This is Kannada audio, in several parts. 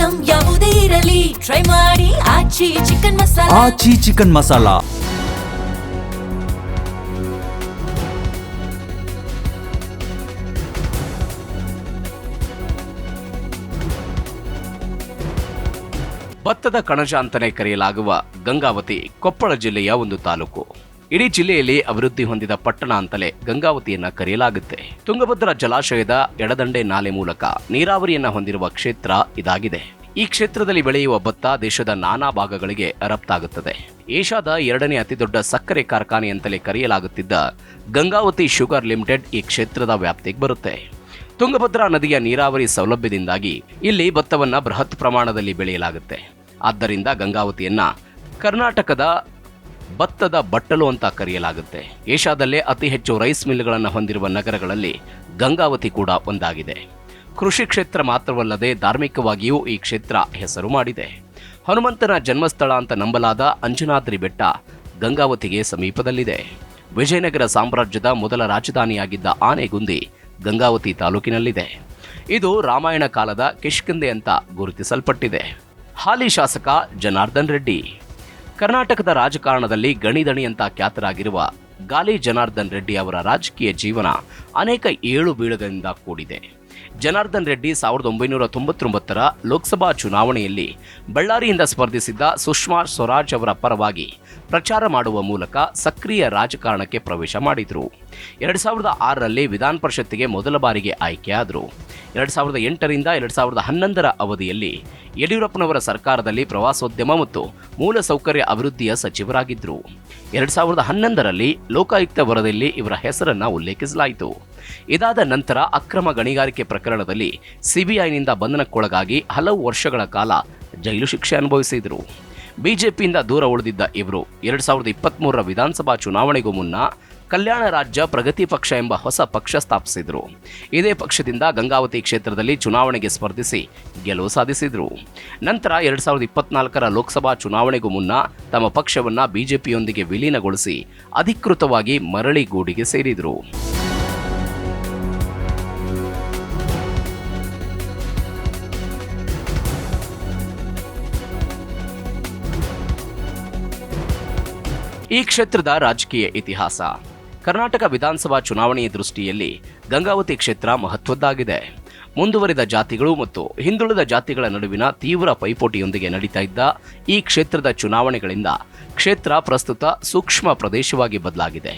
ಐಟಂ ಯಾವುದೇ ಇರಲಿ ಟ್ರೈ ಮಾಡಿ ಆಚಿ ಚಿಕನ್ ಮಸಾಲಾ. ಆಚಿ ಚಿಕನ್ ಮಸಾಲಾ. ಭತ್ತದ ಕಣಜ ಅಂತಲೇ ಕರೆಯಲಾಗುವ ಗಂಗಾವತಿ ಕೊಪ್ಪಳ ಜಿಲ್ಲೆಯ ಒಂದು ತಾಲೂಕು. ಇಡೀ ಜಿಲ್ಲೆಯಲ್ಲಿ ಅಭಿವೃದ್ಧಿ ಹೊಂದಿದ ಪಟ್ಟಣ ಅಂತಲೇ ಗಂಗಾವತಿಯನ್ನ ಕರೆಯಲಾಗುತ್ತೆ. ತುಂಗಭದ್ರಾ ಜಲಾಶಯದ ಎಡದಂಡೆ ನಾಲೆ ಮೂಲಕ ನೀರಾವರಿಯನ್ನ ಹೊಂದಿರುವ ಕ್ಷೇತ್ರ ಇದಾಗಿದೆ. ಈ ಕ್ಷೇತ್ರದಲ್ಲಿ ಬೆಳೆಯುವ ಭತ್ತ ದೇಶದ ನಾನಾ ಭಾಗಗಳಿಗೆ ರಫ್ತಾಗುತ್ತದೆ. ಏಷ್ಯಾದ 2ನೇ ಅತಿದೊಡ್ಡ ಸಕ್ಕರೆ ಕಾರ್ಖಾನೆ ಅಂತಲೇ ಕರೆಯಲಾಗುತ್ತಿದ್ದ ಗಂಗಾವತಿ ಶುಗರ್ ಲಿಮಿಟೆಡ್ ಈ ಕ್ಷೇತ್ರದ ವ್ಯಾಪ್ತಿಗೆ ಬರುತ್ತೆ. ತುಂಗಭದ್ರಾ ನದಿಯ ನೀರಾವರಿ ಸೌಲಭ್ಯದಿಂದಾಗಿ ಇಲ್ಲಿ ಭತ್ತವನ್ನ ಬೃಹತ್ ಪ್ರಮಾಣದಲ್ಲಿ ಬೆಳೆಯಲಾಗುತ್ತೆ. ಆದ್ದರಿಂದ ಗಂಗಾವತಿಯನ್ನ ಕರ್ನಾಟಕದ ಭತ್ತದ ಬಟ್ಟಲು ಅಂತ ಕರೆಯಲಾಗುತ್ತೆ. ಏಷ್ಯಾದಲ್ಲೇ ಅತಿ ಹೆಚ್ಚು ರೈಸ್ ಮಿಲ್ಗಳನ್ನು ಹೊಂದಿರುವ ನಗರಗಳಲ್ಲಿ ಗಂಗಾವತಿ ಕೂಡ ಒಂದಾಗಿದೆ. ಕೃಷಿ ಕ್ಷೇತ್ರ ಮಾತ್ರವಲ್ಲದೆ ಧಾರ್ಮಿಕವಾಗಿಯೂ ಈ ಕ್ಷೇತ್ರ ಹೆಸರು ಮಾಡಿದೆ. ಹನುಮಂತನ ಜನ್ಮಸ್ಥಳ ಅಂತ ನಂಬಲಾದ ಅಂಜನಾದ್ರಿ ಬೆಟ್ಟ ಗಂಗಾವತಿಗೆ ಸಮೀಪದಲ್ಲಿದೆ. ವಿಜಯನಗರ ಸಾಮ್ರಾಜ್ಯದ ಮೊದಲ ರಾಜಧಾನಿಯಾಗಿದ್ದ ಆನೆಗುಂದಿ ಗಂಗಾವತಿ ತಾಲೂಕಿನಲ್ಲಿದೆ. ಇದು ರಾಮಾಯಣ ಕಾಲದ ಕಿಷ್ಕಿಂಧೆ ಅಂತ ಗುರುತಿಸಲ್ಪಟ್ಟಿದೆ. ಹಾಲಿ ಶಾಸಕ ಜನಾರ್ದನ್ ರೆಡ್ಡಿ. ಕರ್ನಾಟಕದ ರಾಜಕಾರಣದಲ್ಲಿ ಗಣಿದಣಿ ಅಂತ ಖ್ಯಾತರಾಗಿರುವ ಗಾಲಿ ಜನಾರ್ದನ್ ರೆಡ್ಡಿ ಅವರ ರಾಜಕೀಯ ಜೀವನ ಅನೇಕ ಏಳು ಬೀಳುಗಳಿಂದ ಕೂಡಿದೆ. ಜನಾರ್ದನ್ ರೆಡ್ಡಿ 1999ರ ಲೋಕಸಭಾ ಚುನಾವಣೆಯಲ್ಲಿ ಬಳ್ಳಾರಿಯಿಂದ ಸ್ಪರ್ಧಿಸಿದ್ದ ಸುಷ್ಮಾ ಸ್ವರಾಜ್ ಅವರ ಪರವಾಗಿ ಪ್ರಚಾರ ಮಾಡುವ ಮೂಲಕ ಸಕ್ರಿಯ ರಾಜಕಾರಣಕ್ಕೆ ಪ್ರವೇಶ ಮಾಡಿದರು. 2006ರಲ್ಲಿ ವಿಧಾನ ಪರಿಷತ್ತಿಗೆ ಮೊದಲ ಬಾರಿಗೆ ಆಯ್ಕೆಯಾದರು. 2008ರಿಂದ 2011ರ ಅವಧಿಯಲ್ಲಿ ಯಡಿಯೂರಪ್ಪನವರ ಸರ್ಕಾರದಲ್ಲಿ ಪ್ರವಾಸೋದ್ಯಮ ಮತ್ತು ಮೂಲಸೌಕರ್ಯ ಅಭಿವೃದ್ಧಿಯ ಸಚಿವರಾಗಿದ್ದರು. 2011ರಲ್ಲಿ ಲೋಕಾಯುಕ್ತ ವರದಿಯಲ್ಲಿ ಇವರ ಹೆಸರನ್ನ ಉಲ್ಲೇಖಿಸಲಾಯಿತು. ಇದಾದ ನಂತರ ಅಕ್ರಮ ಗಣಿಗಾರಿಕೆ ಪ್ರಕರಣದಲ್ಲಿ ಸಿಬಿಐನಿಂದ ಬಂಧನಕ್ಕೊಳಗಾಗಿ ಹಲವು ವರ್ಷಗಳ ಕಾಲ ಜೈಲು ಶಿಕ್ಷೆ ಅನುಭವಿಸಿದರು. ಬಿಜೆಪಿಯಿಂದ ದೂರ ಉಳಿದಿದ್ದ ಇವರು 2023ರ ವಿಧಾನಸಭಾ ಚುನಾವಣೆಗೂ ಮುನ್ನ ಕಲ್ಯಾಣ ರಾಜ್ಯ ಪ್ರಗತಿ ಪಕ್ಷ ಎಂಬ ಹೊಸ ಪಕ್ಷ ಸ್ಥಾಪಿಸಿದರು. ಇದೇ ಪಕ್ಷದಿಂದ ಗಂಗಾವತಿ ಕ್ಷೇತ್ರದಲ್ಲಿ ಚುನಾವಣೆಗೆ ಸ್ಪರ್ಧಿಸಿ ಗೆಲುವು ಸಾಧಿಸಿದರು. ನಂತರ 2024ರ ಲೋಕಸಭಾ ಚುನಾವಣೆಗೂ ಮುನ್ನ ತಮ್ಮ ಪಕ್ಷವನ್ನು ಬಿಜೆಪಿಯೊಂದಿಗೆ ವಿಲೀನಗೊಳಿಸಿ ಅಧಿಕೃತವಾಗಿ ಮರಳಿ ಗೂಡಿಗೆ ಸೇರಿದರು. ಈ ಕ್ಷೇತ್ರದ ರಾಜಕೀಯ ಇತಿಹಾಸ. ಕರ್ನಾಟಕ ವಿಧಾನಸಭಾ ಚುನಾವಣೆಯ ದೃಷ್ಟಿಯಲ್ಲಿ ಗಂಗಾವತಿ ಕ್ಷೇತ್ರ ಮಹತ್ವದ್ದಾಗಿದೆ. ಮುಂದುವರಿದ ಜಾತಿಗಳು ಮತ್ತು ಹಿಂದುಳಿದ ಜಾತಿಗಳ ನಡುವಿನ ತೀವ್ರ ಪೈಪೋಟಿಯೊಂದಿಗೆ ನಡೀತಾ ಇದ್ದ ಈ ಕ್ಷೇತ್ರದ ಚುನಾವಣೆಗಳಿಂದ ಕ್ಷೇತ್ರ ಪ್ರಸ್ತುತ ಸೂಕ್ಷ್ಮ ಪ್ರದೇಶವಾಗಿ ಬದಲಾಗಿದೆ.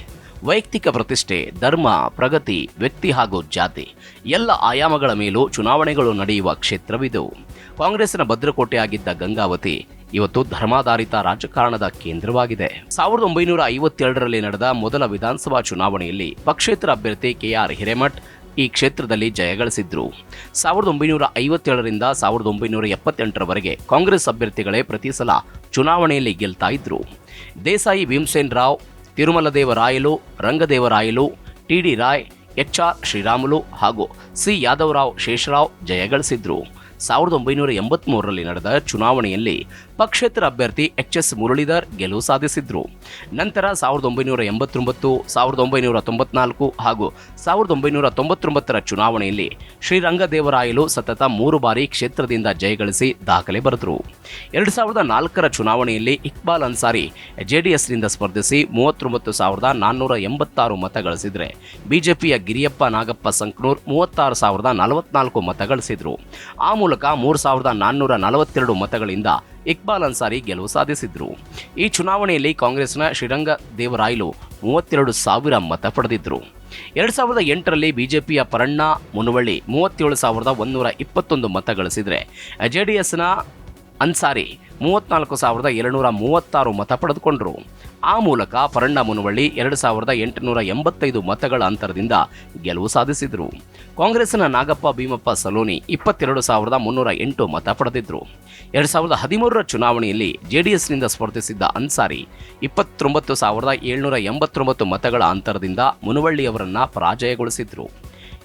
ವೈಯಕ್ತಿಕ ಪ್ರತಿಷ್ಠೆ, ಧರ್ಮ, ಪ್ರಗತಿ, ವ್ಯಕ್ತಿ ಹಾಗೂ ಜಾತಿ ಎಲ್ಲ ಆಯಾಮಗಳ ಮೇಲೂ ಚುನಾವಣೆಗಳು ನಡೆಯುವ ಕ್ಷೇತ್ರವಿದು. ಕಾಂಗ್ರೆಸ್ನ ಭದ್ರಕೋಟೆಯಾಗಿದ್ದ ಗಂಗಾವತಿ ಇವತ್ತು ಧರ್ಮಾಧಾರಿತ ರಾಜಕಾರಣದ ಕೇಂದ್ರವಾಗಿದೆ. 1952ರಲ್ಲಿ ನಡೆದ ಮೊದಲ ವಿಧಾನಸಭಾ ಚುನಾವಣೆಯಲ್ಲಿ ಪಕ್ಷೇತರ ಅಭ್ಯರ್ಥಿ ಕೆಆರ್ ಹಿರೇಮಠ್ ಈ ಕ್ಷೇತ್ರದಲ್ಲಿ ಜಯಗಳಿಸಿದ್ರು. 1957ರಿಂದ 1978ರವರೆಗೆ ಕಾಂಗ್ರೆಸ್ ಅಭ್ಯರ್ಥಿಗಳೇ ಪ್ರತಿ ಸಲ ಚುನಾವಣೆಯಲ್ಲಿ ಗೆಲ್ತಾ ಇದ್ರು. ದೇಸಾಯಿ ಭೀಮಸೇನ್ ರಾವ್, ತಿರುಮಲದೇವರಾಯಲು, ರಂಗದೇವರಾಯಲು, ಟಿಡಿ ರಾಯ್, ಎಚ್ಆರ್ ಶ್ರೀರಾಮುಲು ಹಾಗೂ ಸಿ ಯಾದವರಾವ್ ಶೇಷರಾವ್ ಜಯಗಳಿಸಿದ್ರು. 1983ರಲ್ಲಿ ನಡೆದ ಚುನಾವಣೆಯಲ್ಲಿ ಪಕ್ಷೇತರ ಅಭ್ಯರ್ಥಿ ಎಚ್ಎಸ್ ಮುರಳೀಧರ್ ಗೆಲುವು ಸಾಧಿಸಿದ್ರು. ನಂತರ 1989, 1994 ಹಾಗೂ 1999ರ ಚುನಾವಣೆಯಲ್ಲಿ ಶ್ರೀರಂಗದೇವರಾಯಲು ಸತತ 3 ಬಾರಿ ಕ್ಷೇತ್ರದಿಂದ ಜಯಗಳಿಸಿ ದಾಖಲೆ ಬರೆದರು. 2004ರ ಚುನಾವಣೆಯಲ್ಲಿ ಇಕ್ಬಾಲ್ ಅನ್ಸಾರಿ ಜೆಡಿಎಸ್ನಿಂದ ಸ್ಪರ್ಧಿಸಿ 39,486 ಮತ ಗಳಿಸಿದರೆ ಬಿಜೆಪಿಯ ಗಿರಿಯಪ್ಪ ನಾಗಪ್ಪ ಸಂಕನೂರ್ 36,044 ಮತ ಗಳಿಸಿದರು. ಆ ಮೂಲಕ 3,442 ಮತಗಳಿಂದ ಇಕ್ಬಾಲ್ ಅನ್ಸಾರಿ ಗೆಲುವು ಸಾಧಿಸಿದ್ರು. ಈ ಚುನಾವಣೆಯಲ್ಲಿ ಕಾಂಗ್ರೆಸ್ನ ಶ್ರೀರಂಗದೇವರಾಯಲು 32,000 ಮತ ಪಡೆದಿದ್ರು. 2008ರಲ್ಲಿ ಬಿಜೆಪಿಯ ಪರಣ್ಣ ಮುನವಳ್ಳಿ 37,121 ಮತ ಗಳಿಸಿದರೆ ಜೆಡಿಎಸ್ನ ಅನ್ಸಾರಿ 34,236 ಮತ ಪಡೆದುಕೊಂಡರು. ಆ ಮೂಲಕ ಪರಣ್ಣ ಮುನವಳ್ಳಿ 2,885 ಮತಗಳ ಅಂತರದಿಂದ ಗೆಲುವು ಸಾಧಿಸಿದರು. ಕಾಂಗ್ರೆಸ್ನ ನಾಗಪ್ಪ ಭೀಮಪ್ಪ ಸಲೋನಿ 22,308 ಮತ ಪಡೆದಿದ್ದರು. 2013ರ ಚುನಾವಣೆಯಲ್ಲಿ ಜೆಡಿಎಸ್ನಿಂದ ಸ್ಪರ್ಧಿಸಿದ್ದ ಅನ್ಸಾರಿ 29,789 ಮತಗಳ ಅಂತರದಿಂದ ಮುನವಳ್ಳಿಯವರನ್ನ ಪರಾಜಯಗೊಳಿಸಿದ್ರು.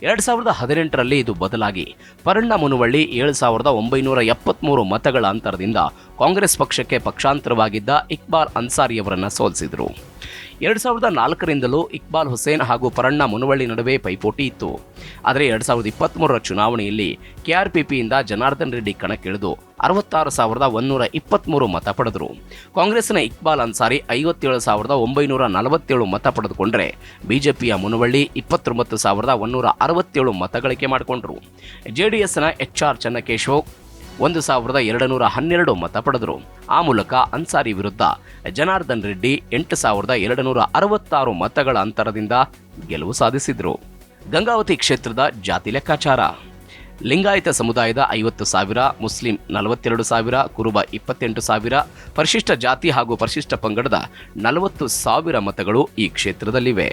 2018ರಲ್ಲಿ ಇದು ಬದಲಾಗಿ ಪರಣ್ಣ ಮುನವಳ್ಳಿ 7,973 ಮತಗಳ ಅಂತರದಿಂದ ಕಾಂಗ್ರೆಸ್ ಪಕ್ಷಕ್ಕೆ ಪಕ್ಷಾಂತರವಾಗಿದ್ದ ಇಕ್ಬಾಲ್ ಅನ್ಸಾರಿಯವರನ್ನ ಸೋಲಿಸಿದರು. 2004ರಿಂದಲೂ ಇಕ್ಬಾಲ್ ಹುಸೇನ್ ಹಾಗೂ ಪರಣ್ಣ ಮುನವಳ್ಳಿ ನಡುವೆ ಪೈಪೋಟಿ ಇತ್ತು. ಆದರೆ 2023ರ ಚುನಾವಣೆಯಲ್ಲಿ ಕೆಆರ್ಪಿಪಿಯಿಂದ ಜನಾರ್ದನ್ ರೆಡ್ಡಿ ಕಣಕ್ಕಿಳಿದು 66,123 ಮತ ಪಡೆದರು. ಕಾಂಗ್ರೆಸ್ನ ಇಕ್ಬಾಲ್ ಅನ್ಸಾರಿ 57,947 ಮತ ಪಡೆದುಕೊಂಡರೆ ಬಿಜೆಪಿಯ ಮುನವಳ್ಳಿ 29,167 ಮತ ಗಳಿಕೆ ಮಾಡಿಕೊಂಡರು. ಜೆಡಿಎಸ್ನ HR ಚನ್ನಕೇಶವ್ 1,212 ಮತ ಪಡೆದರು. ಆ ಮೂಲಕ ಅನ್ಸಾರಿ ವಿರುದ್ಧ ಜನಾರ್ದನ್ ರೆಡ್ಡಿ 8,266 ಮತಗಳ ಅಂತರದಿಂದ ಗೆಲುವು ಸಾಧಿಸಿದರು. ಗಂಗಾವತಿ ಕ್ಷೇತ್ರದ ಜಾತಿ ಲೆಕ್ಕಾಚಾರ: ಲಿಂಗಾಯತ ಸಮುದಾಯದ 50,000, ಮುಸ್ಲಿಂ 42,000, ಕುರುಬ 28,000, ಪರಿಶಿಷ್ಟ ಜಾತಿ ಹಾಗೂ ಪರಿಶಿಷ್ಟ ಪಂಗಡದ 40,000 ಮತಗಳು ಈ ಕ್ಷೇತ್ರದಲ್ಲಿವೆ.